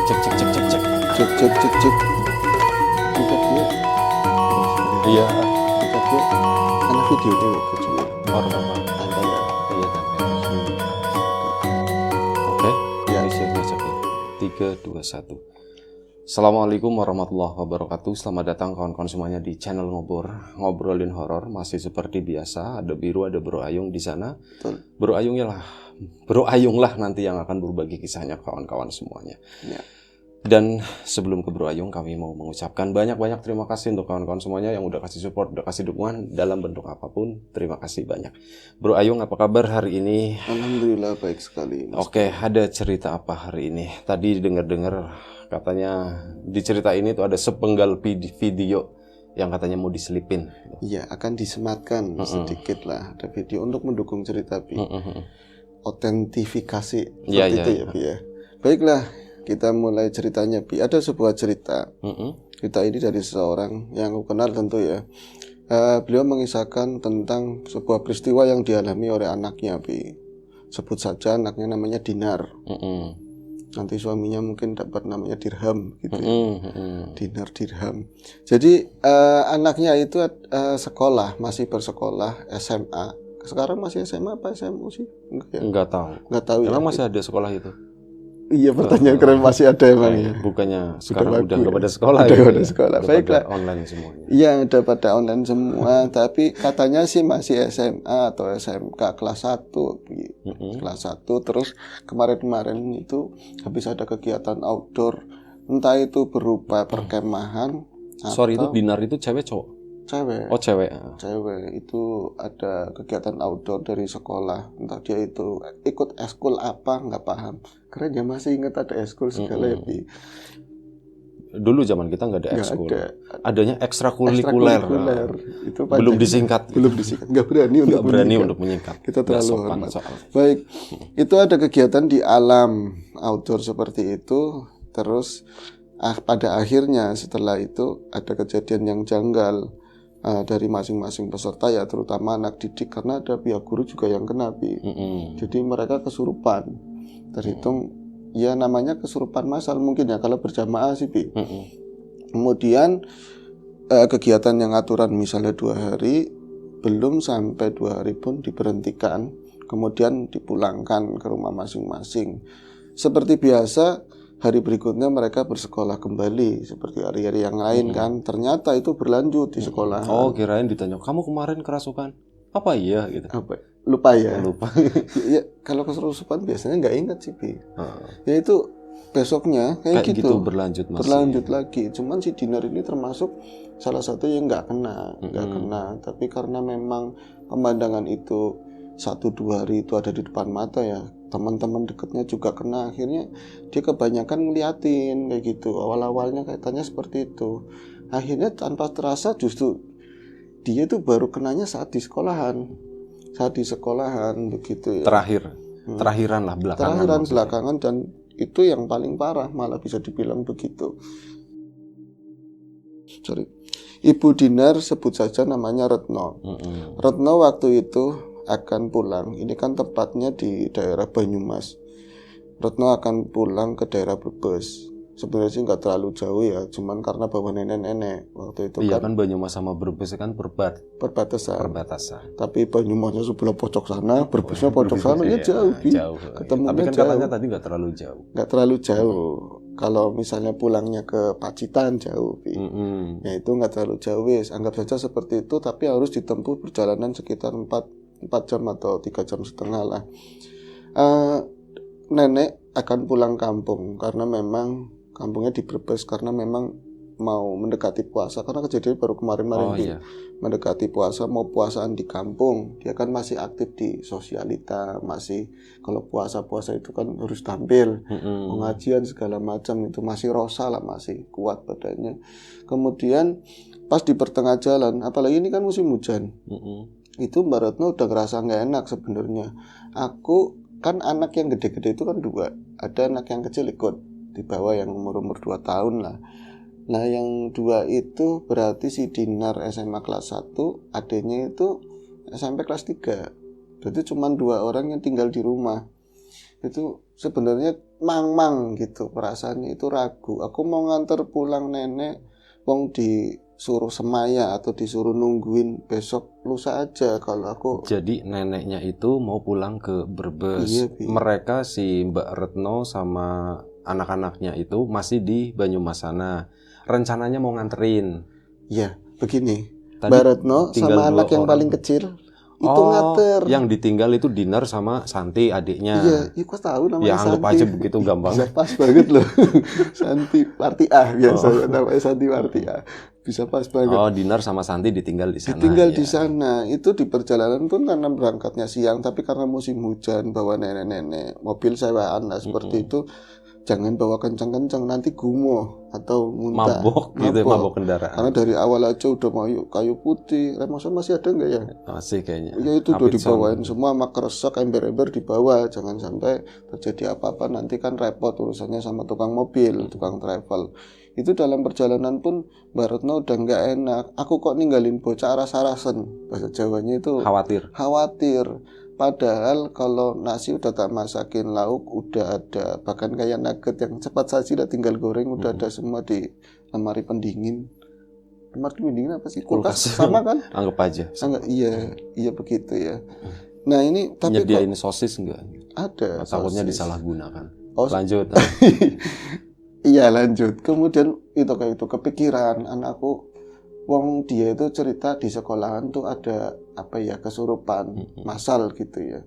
Cek cek cek cek cek. Cek cek cek cek. Kita dia. Iya. Kita dia. Karena videonya kecil. Orang apa? Ada ya. Iya kan. Oke. Ya. Ini saya ngajakin. 3, 2, 1. Assalamualaikum warahmatullahi wabarakatuh. Selamat datang kawan-kawan semuanya di channel ngobrolin horor. Masih seperti biasa, ada Biru, ada Bro Ayung di sana. Betul. Bro Ayung lah nanti yang akan berbagi kisahnya kawan-kawan semuanya. Ya. Dan sebelum ke Bro Ayung, kami mau mengucapkan banyak-banyak terima kasih untuk kawan-kawan semuanya yang udah kasih support, udah kasih dukungan dalam bentuk apapun. Terima kasih banyak. Bro Ayung, apa kabar hari ini? Alhamdulillah baik sekali. Oke, ada cerita apa hari ini? Tadi dengar-dengar katanya di cerita ini tuh ada sepenggal video yang katanya mau diselipin. Iya, akan disematkan sedikit lah ada video untuk mendukung cerita Bi. Otentifikasi seperti itu ya Bi ya. Baiklah, kita mulai ceritanya Bi. Ada sebuah cerita. Cerita ini dari seseorang yang aku kenal tentu ya. Beliau mengisahkan tentang sebuah peristiwa yang dialami oleh anaknya Bi. Sebut saja anaknya namanya Dinar. Nanti suaminya mungkin dapat namanya Dirham gitu ya. Dinar Dirham. Jadi anaknya itu sekolah, masih bersekolah SMA. Sekarang masih SMA apa SMU sih? Enggak tahu. Enggak tahu ya. Emang masih ada sekolah itu? Iya, pertanyaan keren, masih ada emang ya. Bukannya sekarang udah bagus nggak ya. pada sekolah Udah ya? pada sekolah. Udah Baiklah. pada online semuanya. Iya, udah pada online semua. Tapi katanya sih masih SMA atau SMK kelas 1 kelas 1. Terus kemarin-kemarin itu habis ada kegiatan outdoor. Entah itu berupa perkemahan. Sorry, itu atau Dinar itu cewek cowok? Cewek. Oh, cewek. Cewek itu ada kegiatan outdoor dari sekolah. Entah dia itu ikut eskul apa, nggak paham. Karena dia masih ingat ada eskul segala ya Bi. Dulu zaman kita nggak ada Nggak ekskul. ada. Adanya ekstrakurikuler. Itu Belum panjangnya. disingkat. Belum disingkat. Nggak berani untuk Nggak berani menyingkat. untuk menyingkat. Kita Nggak terlalu sopan hormat. soal. Baik, itu ada kegiatan di alam outdoor seperti itu. Terus pada akhirnya setelah itu ada kejadian yang janggal dari masing-masing peserta ya, terutama anak didik, karena ada pihak guru juga yang kena Bi. Jadi mereka kesurupan. Terhitung ya namanya kesurupan massal mungkin ya kalau berjamaah sih Bi. Kemudian kegiatan yang aturan misalnya 2 hari, belum sampai 2 hari pun diberhentikan, kemudian dipulangkan ke rumah masing-masing. Seperti biasa, hari berikutnya mereka bersekolah kembali seperti hari-hari yang lain kan. Ternyata itu berlanjut di sekolah. Oh, kirain ditanya, kamu kemarin kerasukan? Apa iya gitu? Apa? Lupa ya. Lupa. Ya, kalau kesurupan biasanya nggak ingat sih Bi. Ya itu besoknya kayak gitu berlanjut masih. Berlanjut lagi. Cuman si Dinar ini termasuk salah satu yang nggak kena. Tapi karena memang pemandangan itu 1-2 hari itu ada di depan mata ya, teman-teman dekatnya juga kena. Akhirnya dia kebanyakan ngeliatin kayak gitu. Awal-awalnya kaitannya seperti itu. Akhirnya tanpa terasa justru dia itu baru kenanya saat di sekolahan. Saat di sekolahan begitu ya. Terakhiran lah belakangan dan itu yang paling parah, malah bisa dibilang begitu. Ibu Dinar sebut saja namanya Retno. Retno waktu itu akan pulang. Ini kan tepatnya di daerah Banyumas. Retno akan pulang ke daerah Brebes. Sebenarnya sih nggak terlalu jauh ya, cuman karena bawa nenek-nenek waktu itu. Iya kan Banyumas sama Brebes kan perbatasan. Tapi Banyumasnya sebelah pojok sana, Brebesnya pojok sana, ya jauh. Jauh. Ketemunya tapi kan jauh. katanya tadi nggak terlalu jauh. Nggak terlalu jauh. Kalau misalnya pulangnya ke Pacitan jauh, ya itu nggak terlalu jauh. Anggap saja seperti itu, tapi harus ditempuh perjalanan sekitar 4 jam atau 3 jam setengah lah. Nenek akan pulang kampung karena memang kampungnya di Brebes, karena memang mau mendekati puasa, karena kejadian baru kemarin-kemarin iya. Mendekati puasa, mau puasaan di kampung. Dia kan masih aktif di sosialita, masih kalau puasa itu kan harus tampil, pengajian segala macam, itu masih rosa lah, masih kuat badannya. Kemudian pas di pertengah jalan, apalagi ini kan musim hujan, itu Mbak Retno udah ngerasa nggak enak sebenarnya. Aku kan anak yang gede-gede itu kan 2, ada anak yang kecil ikut di bawah yang umur 2 tahun lah. Nah yang 2 itu berarti si Dinar SMA kelas 1, adiknya itu SMP kelas 3. Berarti cuma 2 orang yang tinggal di rumah. itu sebenarnya mang-mang gitu perasaannya, itu ragu. Aku mau nganter pulang nenek, wong disuruh semaya atau disuruh nungguin besok lusa aja. Kalau aku Jadi neneknya itu mau pulang ke Brebes. iya, Bi. Mereka si Mbak Retno sama anak-anaknya itu masih di Banyumas sana. Rencananya mau nganterin. Ya, begini. Tadi Mbak Retno tinggal sama 2 anak yang orang. paling kecil itu ngater. Yang ditinggal itu dinner sama Santi adiknya. Iya, kok tahu namanya Ya anggap Santi. aja begitu gampang. Bisa pas banget loh. Santi Wartiah biasa namanya Santi Wartiah. Bisa pas banget. Dinner sama Santi ditinggal di sana. Ditinggal ya. di sana. Itu di perjalanan pun karena berangkatnya siang, tapi karena musim hujan, bawa nenek-nenek, mobil sewaan lah seperti itu. Jangan bawa kencang-kencang, nanti gumoh atau muntah. Mabok kendaraan. Karena dari awal aja udah mau kayu putih. Remosan masih ada nggak ya? Masih kayaknya. Ya itu udah dibawain semua, sama kresek, ember-ember dibawa. Jangan sampai terjadi apa-apa, nanti kan repot urusannya sama tukang mobil, tukang travel. Itu dalam perjalanan pun Mbak Retno udah nggak enak. Aku kok ninggalin bocah aras-arasen. Bahasa Jawanya itu khawatir. Padahal kalau nasi udah tak masakin, lauk udah ada, bahkan kayak nugget yang cepat saji udah tinggal goreng, udah ada semua di lemari pendingin. Lemari pendingin apa sih? Kulkas sama kan? Anggap aja. Iya begitu ya. Nah ini tapi nyediain sosis enggak? Ada. Takutnya sosis. disalahgunakan. Oh, lanjut. Iya lanjut. Kemudian itu kayak itu kepikiran anakku. Wong dia itu cerita di sekolahan tuh ada apa ya, kesurupan massal gitu ya.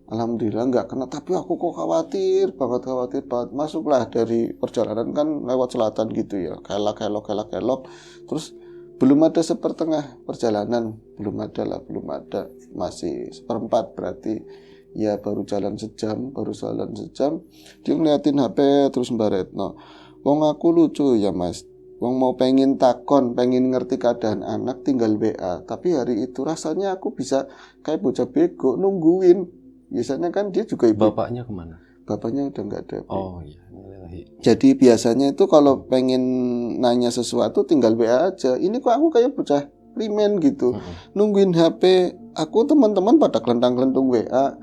Alhamdulillah nggak kena, tapi aku kok khawatir banget. Masuklah dari perjalanan kan lewat selatan gitu ya, kelok. Terus belum ada sepertengah perjalanan, belum ada, masih seperempat berarti ya baru jalan sejam. Dia ngeliatin HP terus Mbak Retno. Wong aku lucu ya Mas. Wong mau pengen ngerti keadaan anak tinggal WA. Tapi hari itu rasanya aku bisa kayak bocah bego nungguin. Biasanya kan dia juga ibu. Bapaknya kemana? Bapaknya udah nggak ada. Oh iya. Jadi biasanya itu kalau pengen nanya sesuatu tinggal WA aja. Ini kok aku kayak bocah primen gitu. Nungguin HP. Aku teman-teman pada kelentang-kelentung WA.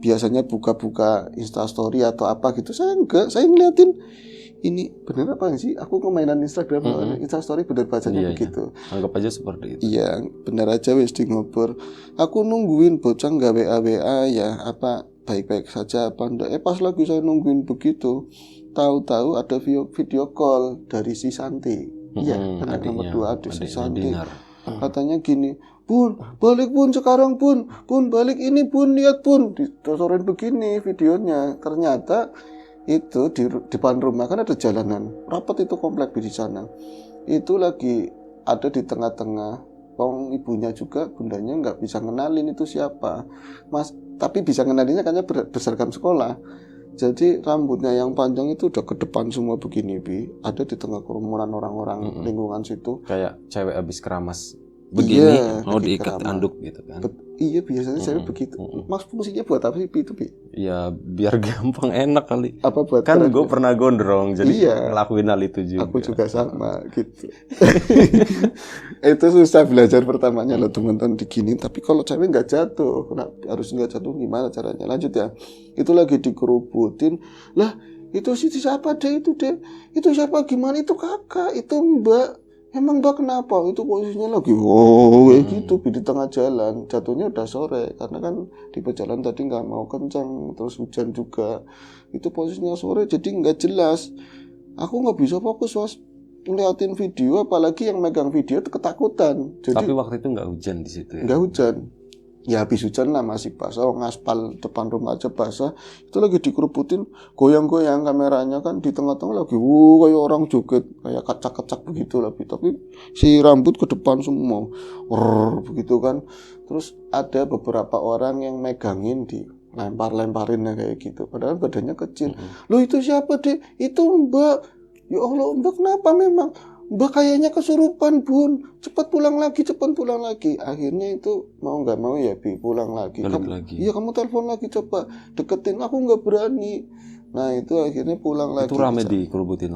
Biasanya buka-buka Instastory atau apa gitu. Saya enggak. Saya ngeliatin. Ini bener apa sih? Aku kemainan Instagram, Instastory bener bacanya begitu. Iya. Anggap aja seperti itu. Iya, bener aja wis di ngobor. Aku nungguin bocah nggak WA ya, apa baik-baik saja apa enggak. Pas lagi saya nungguin begitu, tahu-tahu ada video call dari si Santi. Iya, anak nomor 2 adik si Santi. Katanya gini, Bun, balik Bun sekarang Bun, balik ini Bun, lihat Bun. Disosorin begini videonya. Ternyata itu di depan rumah kan ada jalanan rapat, itu komplek di sana. Itu lagi ada di tengah-tengah. Wong ibunya juga, bundanya nggak bisa ngenalin itu siapa Mas, tapi bisa ngenalinnya karena berseragam sekolah. Jadi rambutnya yang panjang itu udah ke depan semua begini ada di tengah kerumunan orang-orang lingkungan situ. Kayak cewek habis keramas begini, mau diikat keramas. anduk gitu kan. Iya biasanya saya begitu. Mas fungsinya buat apa sih itu Ya biar gampang enak kali. Apa buat kan gue pernah gondrong, jadi ngelakuin hal itu juga. Aku juga sama gitu. Itu susah belajar pertamanya loh teman-teman digini. Tapi kalau cewek nggak jatuh, harus nggak jatuh gimana caranya? Lanjut ya. Itu lagi dikerubutin. Lah itu siapa deh? Itu siapa? Gimana itu kakak? Itu Mbak. Emang Mbak kenapa? Itu posisinya lagi kayak gitu di tengah jalan. Jatuhnya udah sore karena kan di perjalanan tadi nggak mau kencang, terus hujan juga. Itu posisinya sore jadi nggak jelas. Aku nggak bisa fokus Was ngeliatin video, apalagi yang megang video itu ketakutan. Jadi, tapi waktu itu nggak hujan di situ ya? Nggak hujan. Ya habis hujan lah masih basah, ngaspal depan rumah aja basah. Itu lagi dikerubutin, goyang-goyang kameranya kan di tengah-tengah lagi, kayak orang joget, kayak kacak-kacak begitu lah. Tapi si rambut ke depan semua, begitu kan. Terus ada beberapa orang yang megangin di lempar-lemparinnya kayak gitu. Padahal badannya kecil. Loh itu siapa deh? Itu Mbak. Ya Allah Mbak kenapa memang? Mbak kayaknya kesurupan Bun, cepat pulang lagi. Akhirnya itu mau nggak mau ya pulang lagi. Iya kamu telepon lagi coba deketin, aku nggak berani. Nah itu akhirnya pulang lagi. Itu rame dikerubutin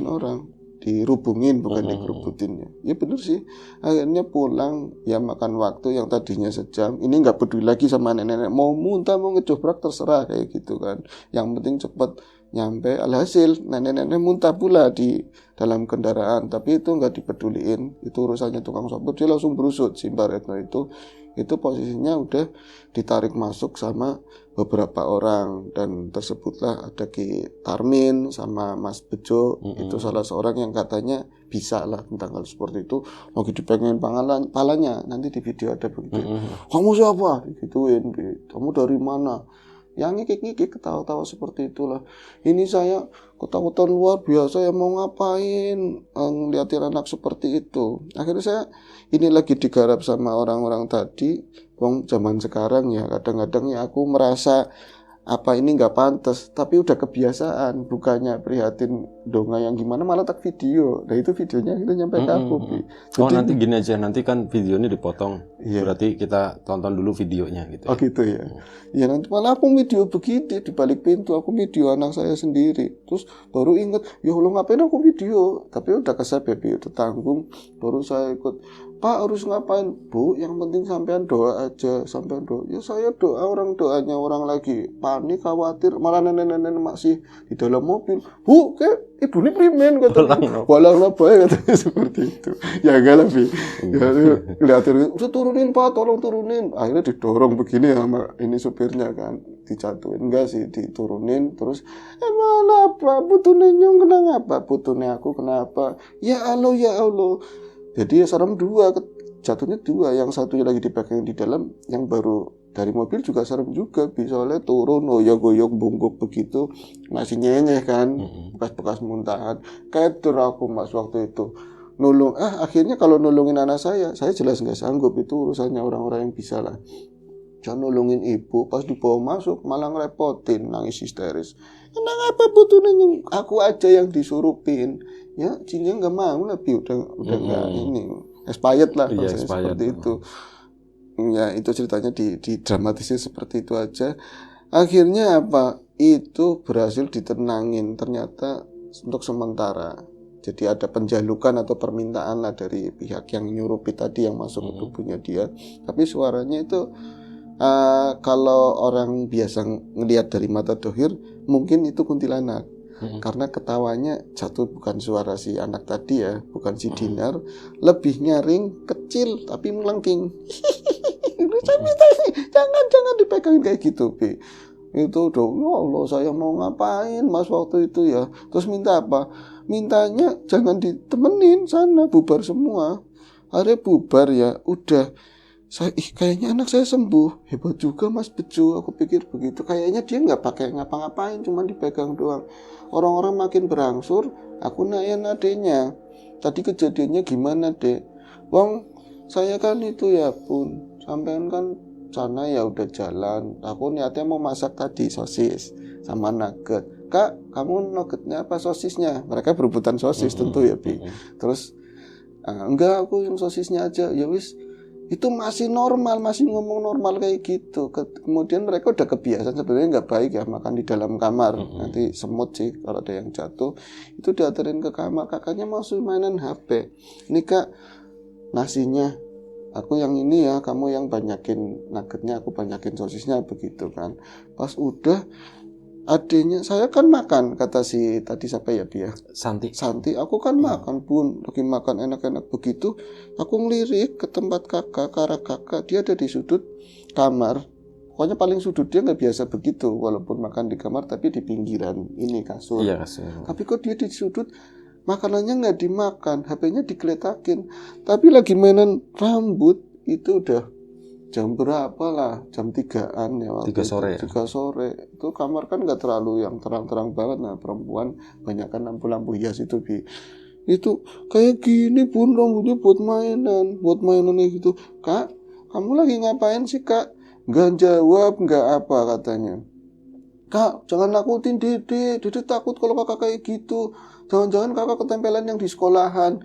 orang. dirubungin bukan dikerubutin ya. Ya bener sih. Akhirnya pulang ya makan waktu yang tadinya sejam. Ini nggak peduli lagi sama nenek-nenek mau muntah mau ngejobrak terserah kayak gitu kan. Yang penting cepat nyampe. Alhasil nenek-nenek muntah pula di dalam kendaraan, tapi itu nggak dipeduliin. Itu urusannya tukang sopir, dia langsung berusut. Si Mbak Retno itu posisinya udah ditarik masuk sama beberapa orang, dan tersebutlah ada Ki Tarmin sama Mas Bejo. Itu salah seorang yang katanya bisa lah tentang hal seperti itu, lagi dipegangin palanya, nanti di video ada begitu. Kamu siapa? Gituin, kamu dari mana? Yang ngikik-ngikik ketawa-tawa seperti itulah. Ini saya ketakutan luar biasa ya, mau ngapain ngeliatin anak seperti itu. Akhirnya saya ini lagi digarap sama orang-orang tadi. Wong zaman sekarang ya kadang-kadang ya aku merasa apa ini nggak pantas, tapi udah kebiasaan. Bukannya prihatin donga yang gimana malah tak video. Nah itu videonya itu nyampe ke aku. Oh nanti gini aja, nanti kan video ini dipotong. Iya. Berarti kita tonton dulu videonya gitu. Oh gitu ya. Ya nanti malah aku video begitu di balik pintu, aku video anak saya sendiri. Terus baru inget, ya Allah ngapain aku video? Tapi udah kesel baby, udah tanggung. Baru saya ikut, Pak harus ngapain? Bu, yang penting sampean doa aja, sampean doa. Ya saya doa, orang doanya orang lagi panik, khawatir, malah nenek-nenek masih di dalam mobil. Bu, kayak ibu ini primen katanya. Walang apa ya katanya seperti itu. Ya enggak lah, Bi. Ya lihatin, udah turunin Pak, tolong turunin. Akhirnya didorong begini sama ini supirnya kan, dijatuhin. Enggak sih, diturunin terus mana apa? Putune nyong kenapa? Putune aku kenapa? Ya Allah, ya Allah. Jadi ya serem dua, jatuhnya dua, yang satunya lagi dipegang di dalam, yang baru dari mobil juga serem juga, soalnya turun, oh ya goyok bungkuk begitu, masih nyenyeh kan, bekas-bekas muntahan, kayak aku Mas waktu itu, nolong, akhirnya kalau nolongin anak saya jelas nggak sanggup, itu urusannya orang-orang yang bisa lah. Jangan nolongin ibu, pas dibawa masuk malah ngerepotin, nangis histeris. Kenapa butuhnya aku aja yang disurupin? Ya, Cinya nggak mau lebih udah nggak ini, expired lah, iya, seperti itu. Ya itu ceritanya didramatisir seperti itu aja. Akhirnya apa? Itu berhasil ditenangin ternyata untuk sementara. Jadi ada penjalukan atau permintaan lah dari pihak yang nyurupi tadi yang masuk ke tubuhnya dia. Tapi suaranya itu kalau orang biasa ngelihat dari mata dohir mungkin itu kuntilanak. Karena ketawanya jatuh bukan suara si anak tadi ya, bukan si Dinar, lebih nyaring, kecil tapi melengking. Jangan dipegangin kayak gitu, Bi. Itu udah, ya Allah saya mau ngapain Mas waktu itu ya. Terus minta apa? Mintanya jangan ditemenin sana, bubar semua. Akhirnya bubar ya, udah. Kayaknya anak saya sembuh, hebat juga Mas Bejo, aku pikir begitu. Kayaknya dia nggak pakai ngapa-ngapain, cuma dipegang doang. Orang-orang makin berangsur, aku nanyain adenya, tadi kejadiannya gimana dek? Wong saya kan itu ya Bun, sampean kan sana ya udah jalan, aku niatnya mau masak tadi sosis sama nugget. Kak, kamu nuggetnya apa sosisnya? Mereka berebutan sosis tentu ya Bi. Terus enggak, aku yang sosisnya aja. Ya wis, itu masih normal, masih ngomong normal kayak gitu. Kemudian mereka udah kebiasaan, sebenarnya nggak baik ya makan di dalam kamar. Nanti semut sih kalau ada yang jatuh. Itu dianterin ke kamar, kakaknya masuk mainan HP. Ini Kak, nasinya aku yang ini ya, kamu yang banyakin nuggetnya, aku banyakin sosisnya begitu kan. Pas udah adenya, saya kan makan, kata si tadi siapa ya dia? Santi, aku kan makan Bun, lagi makan enak-enak begitu, aku ngelirik ke tempat kakak, ke arah kakak, dia ada di sudut kamar, pokoknya paling sudut, dia nggak biasa begitu, walaupun makan di kamar tapi di pinggiran ini kasur. Iya, kasur. Tapi kok dia di sudut, makanannya nggak dimakan, HP-nya digeletakin, tapi lagi mainan rambut, itu udah jam berapa lah, jam 3-an ya waktu 3 sore. 3 sore. Itu kamar kan nggak terlalu yang terang-terang banget, nah perempuan banyak kan lampu-lampu hias itu Bi. Itu kayak gini Bun, rambutnya buat mainan gitu. Kak, kamu lagi ngapain sih Kak? Nggak jawab, nggak apa katanya. Kak, jangan nakutin Dede takut kalau kakak kayak gitu. Jangan-jangan kakak ketempelan yang di sekolahan.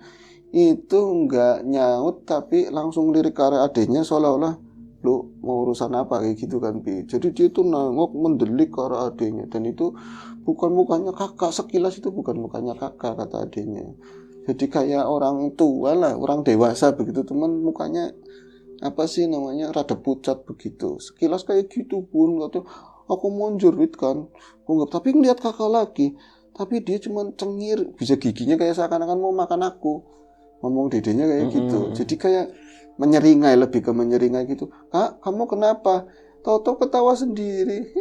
Itu nggak nyaut tapi langsung lirik ke arah adenya seolah-olah lu mau urusan apa kayak gitu kan Bi. Jadi dia tuh nengok mendelik ke arah adenya, dan itu bukan mukanya kakak, sekilas itu bukan mukanya kakak kata adenya. Jadi kayak orang tua lah, orang dewasa begitu, teman mukanya apa sih namanya, rada pucat begitu. Sekilas kayak gitu pun, kata aku mau jerit kan, aku nggak, tapi ngeliat kakak lagi, tapi dia cuma cengir, bisa giginya kayak seakan-akan mau makan aku, ngomong dedenya kayak gitu. Jadi kayak menyeringai, lebih ke menyeringai gitu. Kak, kamu kenapa? Tahu-tahu ketawa sendiri,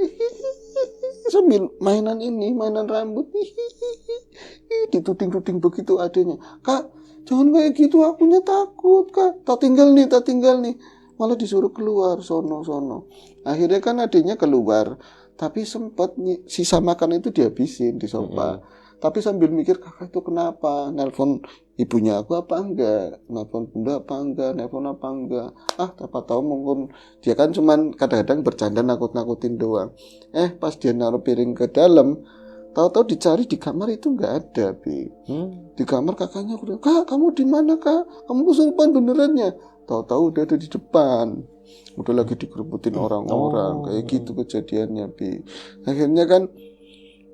sambil mainan ini, mainan rambut, dituding-tuding begitu adanya. Kak, jangan kayak gitu, akunya takut kak, tak tinggal nih, malah disuruh keluar sono. Akhirnya kan adiknya keluar, tapi sempat sisa makan itu dihabisin di sofa. Tapi sambil mikir, kakak itu kenapa, nelpon ibunya aku apa enggak, nelpon bunda apa enggak, nelpon apa enggak, apa tahu mungkin dia kan cuman kadang-kadang bercanda nakut-nakutin doang. Pas dia naruh piring ke dalam, tahu-tahu dicari di kamar itu nggak ada, Bi. Di kamar kakaknya, aku bilang, kak kamu di mana kak? Kamu kesurupan beneran ya? Tahu-tahu udah ada di depan, udah lagi dikerebutin orang-orang, kayak gitu kejadiannya, Bi. Akhirnya kan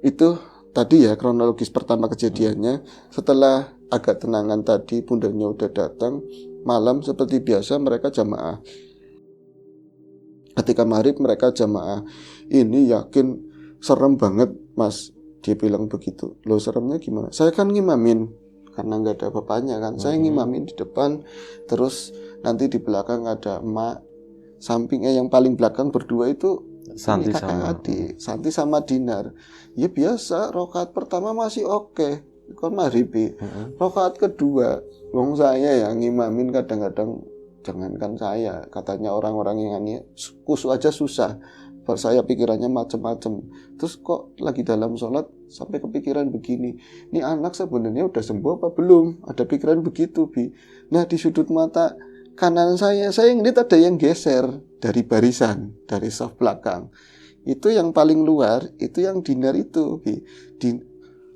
itu tadi ya kronologis pertama kejadiannya. Setelah agak tenangan tadi, bundanya udah datang, malam seperti biasa mereka jamaah. Ketika maghrib mereka jamaah. Ini yakin serem banget mas, dia bilang begitu. Loh seremnya gimana? Saya kan ngimamin, karena nggak ada bapaknya kan. Saya ngimamin di depan, terus nanti di belakang ada emak, sampingnya yang paling belakang berdua itu Santi kakak sama adik, Santi sama Dinar. Ya biasa, rakaat pertama masih oke, kan maghrib. Rakaat kedua, wong saya yang ngimamin kadang-kadang, jangankan saya, katanya orang-orang yang ini khusyuk aja susah. Saya pikirannya macam-macam. Terus kok lagi dalam sholat sampai kepikiran begini, ini anak sebenarnya udah sembuh apa belum? Ada pikiran begitu, Bi. Nah di sudut mata kanan saya ngeliat ada yang geser dari barisan, dari saf belakang. Itu yang paling luar, itu yang Dinar itu, Bi.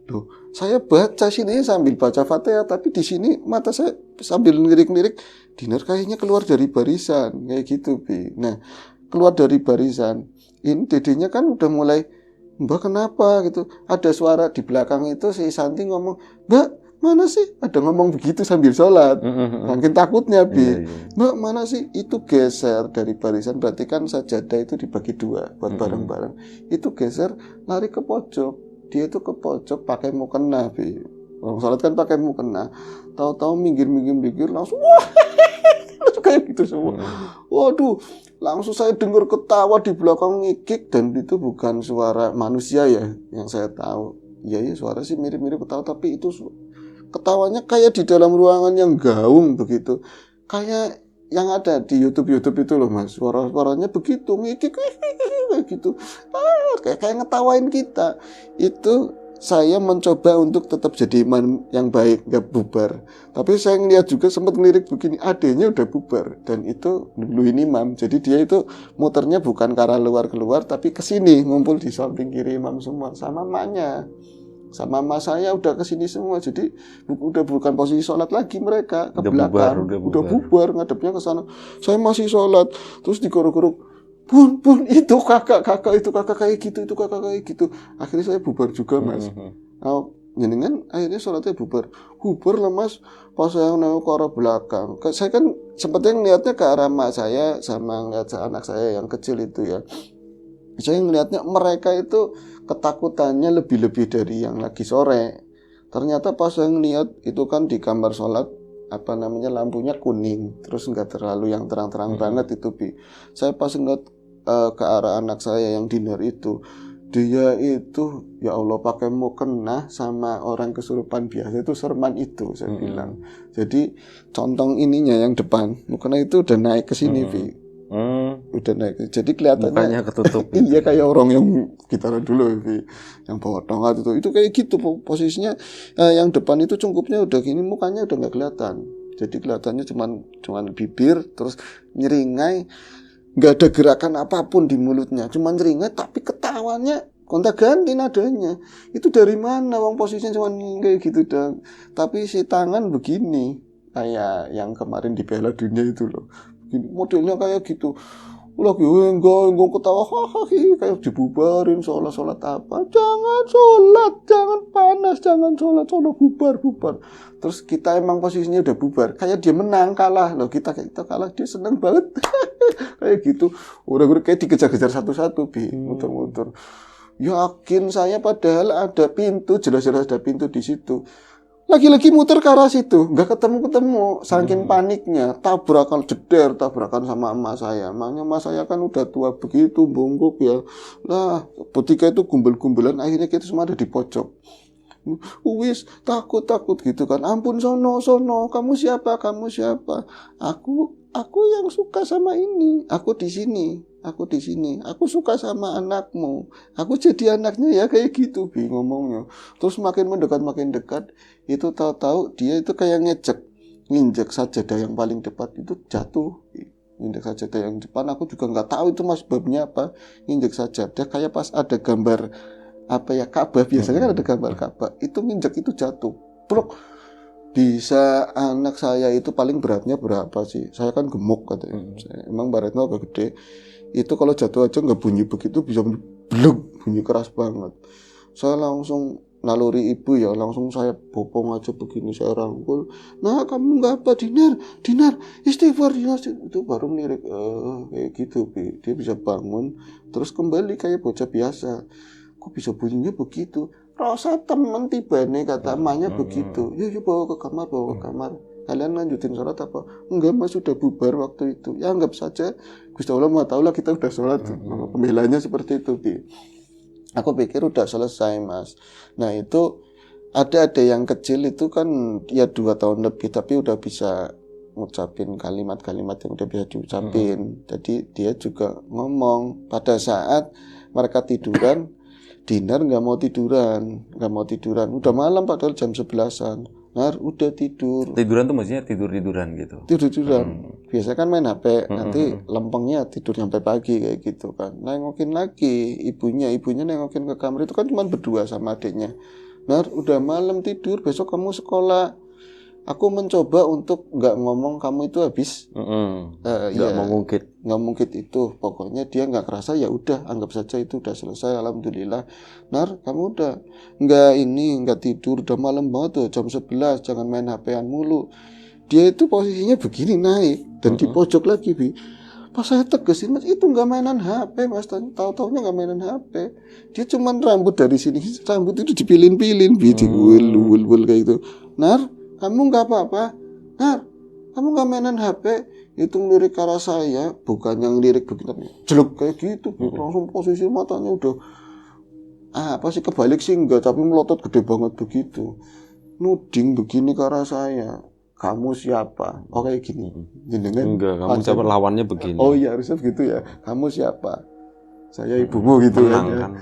Loh, saya baca sini sambil baca Fatihah, tapi di sini mata saya sambil ngelirik-ngelirik, Dinar kayaknya keluar dari barisan, kayak gitu, Bi. Nah, keluar dari barisan, ini dedenya kan udah mulai, Mbak kenapa gitu. Ada suara di belakang itu, si Santi ngomong, Mbak mana sih? Ada ngomong begitu sambil sholat. Makin takutnya, Bi. Mbak mana sih? Itu geser dari barisan, berarti kan sajadah itu dibagi dua buat bareng-bareng. Itu geser, lari ke pojok. Dia itu ke pojok pakai mukena, Bi. Orang sholat kan pakai mukena. Tahu-tahu minggir, langsung kayak gitu semua. Waduh, langsung saya dengar ketawa di belakang ngikik, dan itu bukan suara manusia ya, yang saya tahu. Ya suara sih mirip-mirip ketawa, tapi itu ketawanya kayak di dalam ruangan yang gaung begitu, kayak yang ada di YouTube itu loh mas, suaranya begitu ngikik kayak gitu, kayak ngetawain kita. Itu saya mencoba untuk tetap jadi imam yang baik, gak bubar. Tapi saya ngeliat juga sempat ngelirik begini, adanya udah bubar, dan itu duluin imam. Jadi dia itu muternya bukan ke arah luar-keluar, tapi ke sini, ngumpul di samping kiri imam semua, sama emaknya. Sama mas saya udah kesini semua, jadi udah bukan posisi sholat lagi, mereka ke belakang, udah bubar ngadepnya ke sana. Saya masih sholat, terus digorok-gorok, bun itu kakak kayak gitu, itu kakak kayak gitu. Akhirnya saya bubar juga mas. Jenengan akhirnya sholatnya bubar lah mas. Pas saya nengok ke arah belakang, saya kan sempatnya ngeliatnya ke arah mak saya sama ngeliat anak saya yang kecil itu ya. Saya ngelihatnya mereka itu ketakutannya lebih dari yang lagi sore. Ternyata pas saya ngeliat itu kan di kamar sholat, lampunya kuning, terus nggak terlalu yang terang-terang banget itu, Bi. Saya pas ngeliat ke arah anak saya yang Dinar itu, dia itu ya Allah pakai mukena sama orang kesurupan biasa itu serman itu, saya bilang. Jadi contong ininya yang depan mukena itu udah naik ke sini, Bi. Udah naik, jadi kelihatannya mukanya ketutup. Iya kayak orang yang gitaran dulu, yang bawa tongkat itu kayak gitu posisinya. Yang depan itu cungkupnya udah gini, mukanya udah nggak kelihatan. Jadi kelihatannya cuman bibir, terus nyeringai, nggak ada gerakan apapun di mulutnya, cuman nyeringai, tapi ketawanya kontak-ganti nadanya. Itu dari mana? Wong posisinya cuman kayak gitu dong. Tapi si tangan begini, kayak yang kemarin di Piala Dunia itu loh. Modelnya kayak gitu, lagi enggak ketawa, kayak dibubarin sholat apa, jangan sholat, jangan panas, jangan sholat, bubar. Terus kita emang posisinya udah bubar, kayak dia menang, kalah loh, kita kalah, dia seneng banget. Kayak gitu, udah kayak dikejar-kejar satu-satu, muter-muter. Yakin saya, padahal ada pintu, jelas-jelas ada pintu di situ. Lagi-lagi muter ke arah situ, nggak ketemu, saking paniknya, tabrakan sama emak saya. Emangnya emak saya kan udah tua begitu, bongkok ya. Lah, bertiga itu gumbel-gumbelan, akhirnya kita semua ada di pojok. Wis, takut gitu kan. Ampun, sono, kamu siapa? Aku yang suka sama ini. Aku di sini. Aku suka sama anakmu. Aku jadi anaknya ya, kayak gitu, ngomongnya. Terus makin mendekat, itu tahu-tahu dia itu kayak nginjek sajadah yang paling depan itu jatuh. Nginjek sajadah yang depan, aku juga nggak tahu itu sebabnya apa. Nginjek sajadah kayak pas ada gambar Ka'bah, biasanya kan ada gambar Ka'bah. Itu nginjek itu jatuh. Pluk. Bisa anak saya itu paling beratnya berapa sih? Saya kan gemuk katanya. Emang baratnya agak gede. Itu kalau jatuh aja nggak bunyi begitu, bisa bluk, bunyi keras banget. Saya langsung naluri ibu ya, langsung saya bopong aja begini, saya rangkul. Nah, kamu nggak apa, Dinar, istighfar, Dinar. Itu baru melirik, kayak gitu, dia bisa bangun, terus kembali kayak bocah biasa. Kok bisa bunyinya begitu? Rasa temen tiba nih, kata emaknya begitu. Yuk bawa ke kamar. Kalian lanjutin sholat apa? Enggak, Mas, sudah bubar waktu itu. Ya anggap saja Gusti Allah mau tahu lah kita udah sholat. Pembelanya seperti itu, Aku pikir udah selesai, Mas. Nah, itu ada yang kecil itu kan ya 2 tahun lebih, tapi udah bisa ngucapin kalimat-kalimat yang udah bisa diucapin. Jadi dia juga ngomong pada saat mereka tiduran, Dinar nggak mau tiduran. Udah malam padahal jam 11-an. Nar, udah tidur. Tiduran tuh maksudnya tiduran gitu. Tiduran. Biasanya kan main HP, nanti lempengnya tidur sampai pagi kayak gitu kan. Nengokin lagi ibunya nengokin ke kamar, itu kan cuma berdua sama adiknya. Nar, udah malam tidur, besok kamu sekolah. Aku mencoba untuk nggak ngomong kamu itu habis. Nggak mau ngungkit itu. Pokoknya dia nggak kerasa, ya udah, anggap saja itu udah selesai. Alhamdulillah. Nar, kamu udah nggak tidur, udah malam banget tuh, jam 11, jangan main HP-an mulu. Dia itu posisinya begini naik dan di pojok lagi, Pas saya tegesin, Mas, itu nggak mainan HP, Mas. Tahu-taunya nggak mainan HP. Dia cuman rambut dari sini, rambut itu dipilin-pilin, diwul kayak gitu. Nar, kamu nggak apa-apa? Nar, kamu nggak mainan HP? Itu ngelirik ke arah saya, bukan yang ngelirik begini, jelek kayak gitu. Langsung posisi matanya udah apa sih, kebalik sih enggak, tapi melotot gede banget begitu. Nuding begini ke arah saya. Kamu siapa? Oh, kayak gini. Jenengan? Enggak, kamu siapa, lawannya begini. Oh iya, harusnya begitu ya. Kamu siapa? Saya ibumu gitu kan.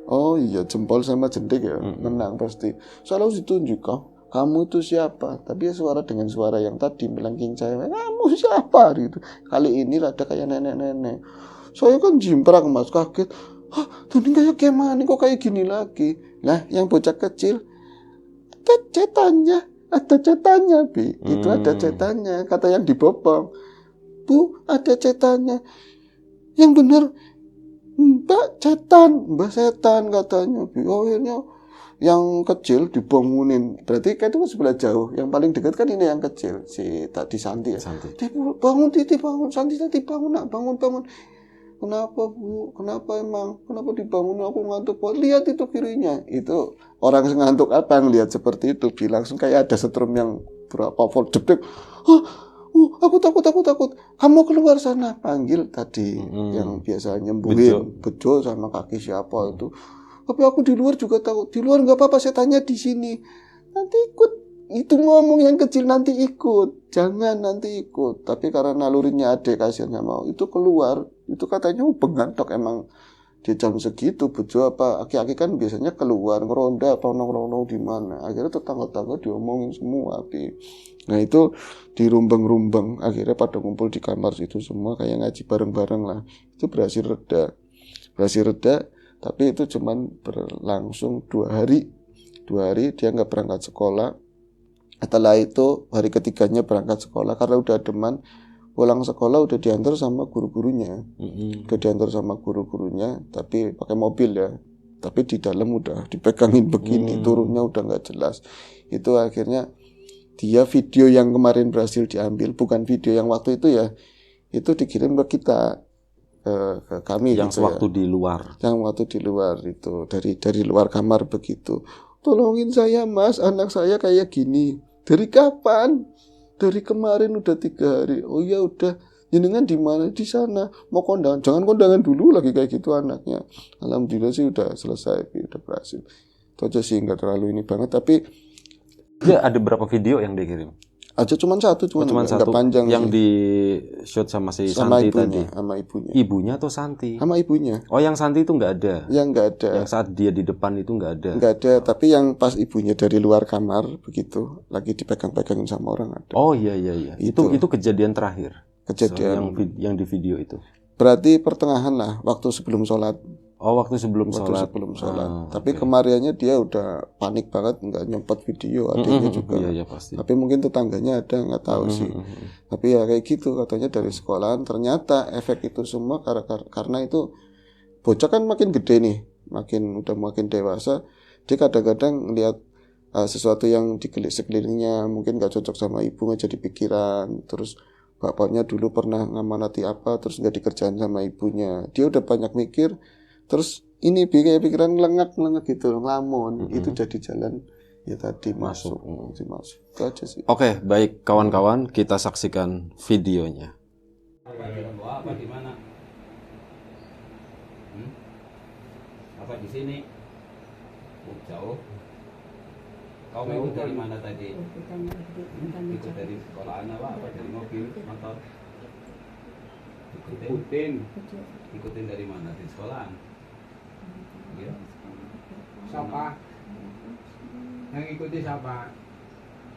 Oh iya, jempol sama jentik ya. Menang pasti. Selalu ditunjuk, kamu itu siapa? Tapi ya suara dengan suara yang tadi melengking saya, kamu siapa gitu. Kali ini rada kayak nenek-nenek. Saya kan jimprak, Mas, kaget. Tuh ini kayak gimana kok kayak gini lagi? Lah, yang bocah kecil ada cetannya, Itu ada cetannya, kata yang dibopong. Bu, ada cetannya. Yang benar Mbak setan katanya, Oh, akhirnya yang kecil dibangunin, berarti kan itu sebelah jauh. Yang paling dekat kan ini yang kecil, si tadi Santi ya. Bangun, Santi bangun, nak, bangun. Kenapa, Bu? Kenapa dibangun? Aku ngantuk. Lihat itu kirinya. Itu orang ngantuk apa yang lihat seperti itu, langsung kayak ada setrum yang berapa volt jebret. Aku takut. Kamu keluar sana, panggil tadi yang biasa nyembuhin bejo sama kaki siapa itu. Tapi aku di luar juga takut. Di luar nggak apa-apa, saya tanya di sini. Nanti ikut. Itu ngomong yang kecil, nanti ikut. Jangan nanti ikut. Tapi karena nalurinya adik, kasihan nggak mau. Itu keluar. Itu katanya pengantok emang. Di jam segitu bejo apa aki-aki kan biasanya keluar ngeronda apa nongkrong di mana. Akhirnya tetangga-tetangga diomongin semua. Nah itu dirumbang-rumbang. Akhirnya pada ngumpul di kamar situ semua kayak ngaji bareng-bareng lah. Itu berhasil reda. Tapi itu cuman berlangsung 2 hari. 2 hari dia nggak berangkat sekolah. Setelah itu hari ketiganya berangkat sekolah karena udah deman. Pulang sekolah udah diantar sama guru-gurunya. Tapi pakai mobil ya. tapi di dalam udah dipegangin begini, turunnya udah nggak jelas. Itu akhirnya dia video yang kemarin berhasil diambil, bukan video yang waktu itu ya, itu dikirim ke kita, ke kami Yang gitu sewaktu ya. di luar. Yang waktu di luar itu, dari luar kamar begitu. Tolongin saya mas, anak saya kayak gini. Dari kapan? Dari kemarin udah 3 hari. Oh ya udah, jenengan di mana? Di sana. Mau kondangan? Jangan kondangan dulu lagi kayak gitu anaknya. Alhamdulillah sih udah selesai, udah berhasil. Itu aja sih, nggak terlalu ini banget. Tapi Dia ada berapa video yang dikirim? aja cuman satu, Cuman nggak satu panjang yang sih. di shoot sama si Sama Santi ibunya, tadi. sama ibunya. Ibunya atau Santi? Sama ibunya. Oh, yang Santi itu nggak ada. Yang nggak ada. Yang saat dia di depan itu nggak ada. Nggak ada, tapi yang pas ibunya dari luar kamar begitu, lagi dipegang-pegangin sama orang ada. Oh iya iya iya. Itu kejadian terakhir. Kejadian. Yang di video itu. Berarti pertengahan lah, waktu sebelum sholat. Oh, waktu sebelum Waktu sholat. sebelum sholat. Ah, Tapi oke. kemarinnya dia udah panik banget, nggak nyempet video, adiknya juga. Iya iya pasti. Tapi mungkin tetangganya ada, nggak tahu sih. Tapi ya kayak gitu katanya dari sekolahan. Ternyata efek itu semua karena itu bocah kan makin gede nih, udah makin dewasa. Dia kadang-kadang lihat sesuatu yang di sekelilingnya mungkin nggak cocok sama ibu, nggak jadi pikiran. Terus bapaknya dulu pernah ngamanati apa, terus nggak dikerjain sama ibunya. Dia udah banyak mikir. Terus ini kayak pikiran lengak gitu, ngelamun. Itu jadi jalan ya tadi masuk. Itu aja sih. Oke, baik kawan-kawan, kita saksikan videonya. Apa di mana? Apa di sini? Jauh. Kau ikut dari mana tadi? Ikut dari sekolahan apa dari mobil, motor? Ikutin dari mana? Dari sekolahan. Iya. Siapa? Yang ikuti siapa?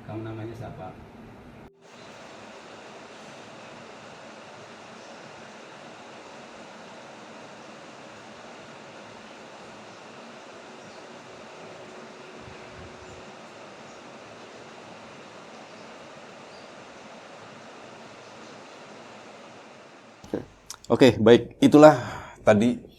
Kamu namanya siapa? Oke, baik. Itulah tadi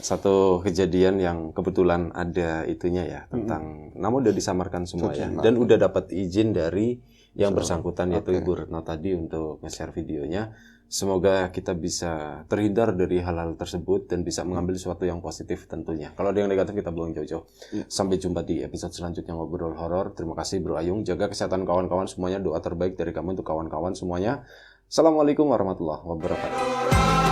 satu kejadian yang kebetulan ada itunya ya tentang, namun udah disamarkan semua ya, dan udah dapat izin dari yang bersangkutan yaitu Ibu Retno tadi untuk nge-share videonya. Semoga kita bisa terhindar dari hal-hal tersebut dan bisa mengambil sesuatu yang positif tentunya. Kalau ada yang negatif kita buang jauh-jauh. Sampai jumpa di episode selanjutnya Ngobrol Horor. Terima kasih Bro Ayung. Jaga kesehatan kawan-kawan semuanya. Doa terbaik dari kami untuk kawan-kawan semuanya. Assalamualaikum warahmatullahi wabarakatuh.